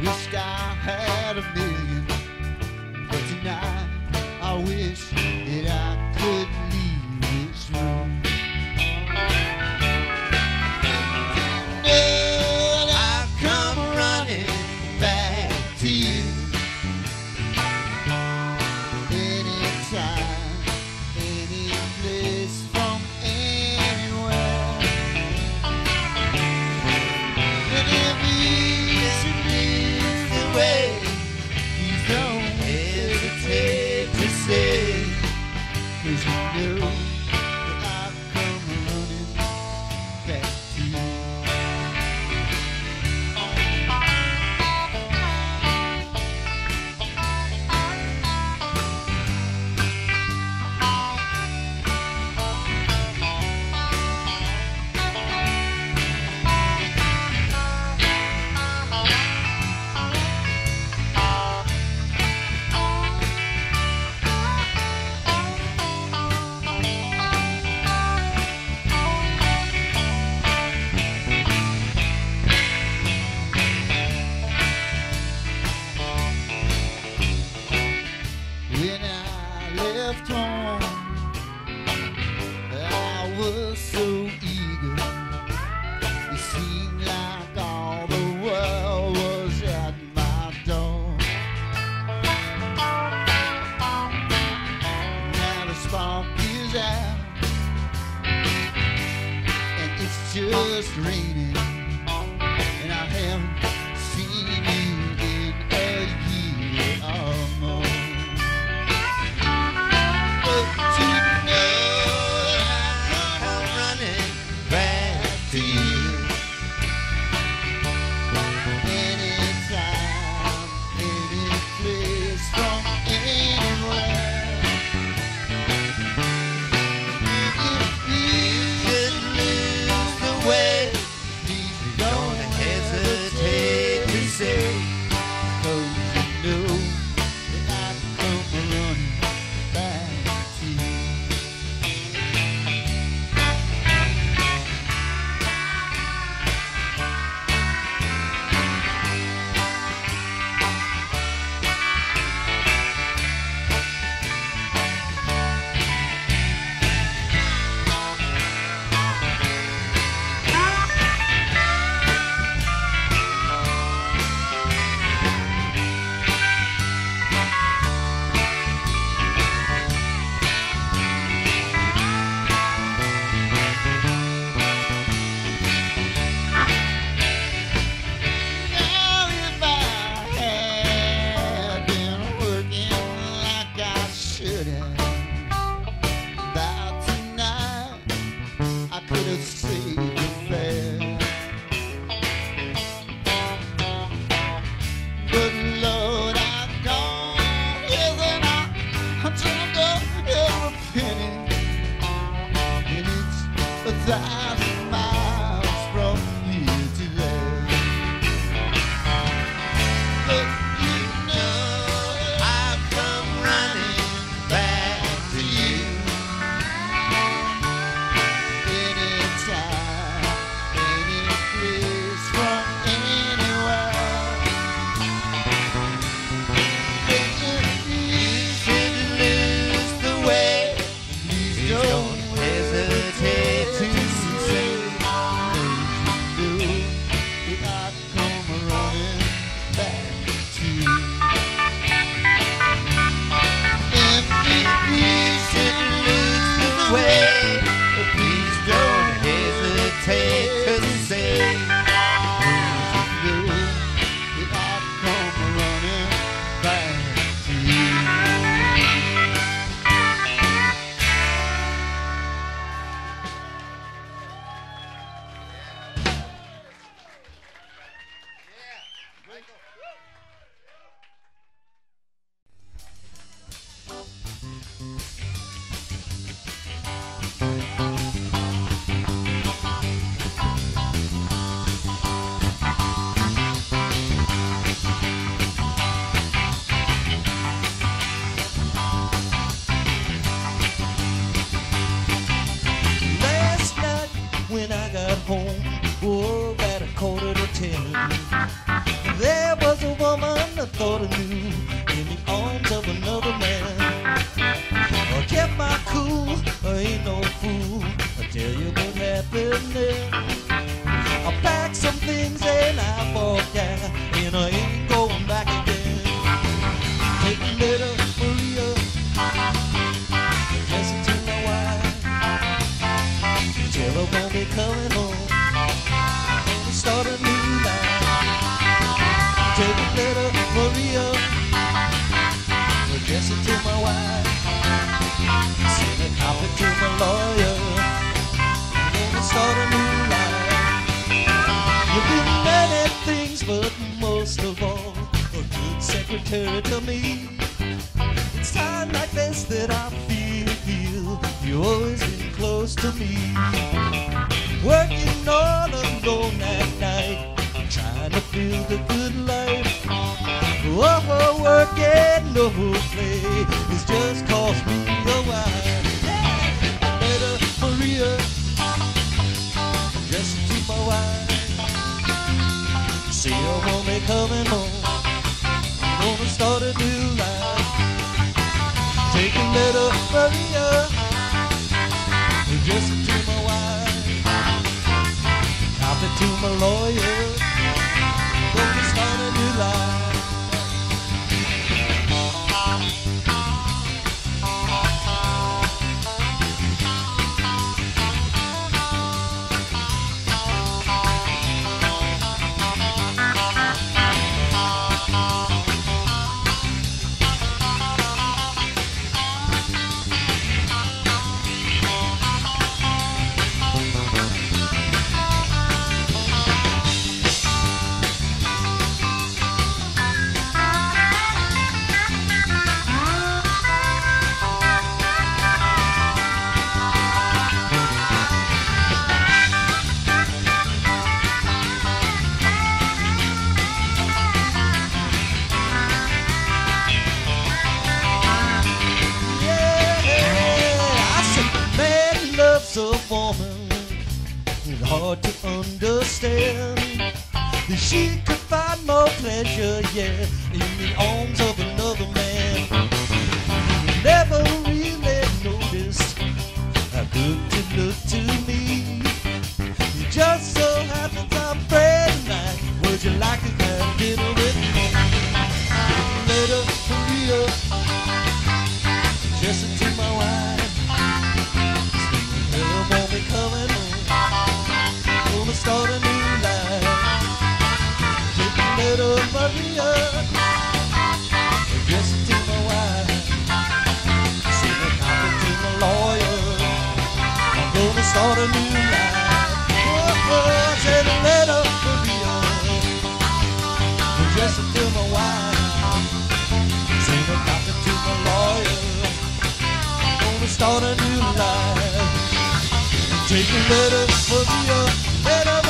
Wish I had a million, but tonight I wish that I could leave this room. Tonight I come running back to you. Anytime, any place, from anywhere. And if you should leave the way, please don't hesitate to say thought I knew in the arms of another man. I kept my cool, I ain't no fool. I tell you what happened there. I packed some things and I walked out, and I ain't going back again. Take a little Maria, dress it to my wife. Tell her won't be coming home, and start a new life. Take a little Maria, dress it to my wife. Send a copy to my lawyer, and start a new life. You've been many things, but most of all, a good secretary to me. It's time like this that I feel you've always been close to me. Working all alone at night, trying to feel the good life. Oh, working no play, it's just cost me a while. Better Maria, dress it to my wife. See, I won't be coming home, gonna start a new life. Take a little Maria, dress it to my wife. Copy to my lawyer, gonna start a new life. Hard to understand that she could find more pleasure, yeah, in the arms of another man. Never really noticed how good to look to me. It just so happens I'm Friday night. Would you like to have dinner with me? Later, Maria, dress it to my wife. Still won't be coming home, start a new life. Take a little Maria, dress it to my wife. Send a copy to my lawyer, I'm gonna start a new life. Oh, oh, take a little Maria, dress it to my wife. Send a copy to my lawyer, I'm gonna start a new life. Take a little Maria, better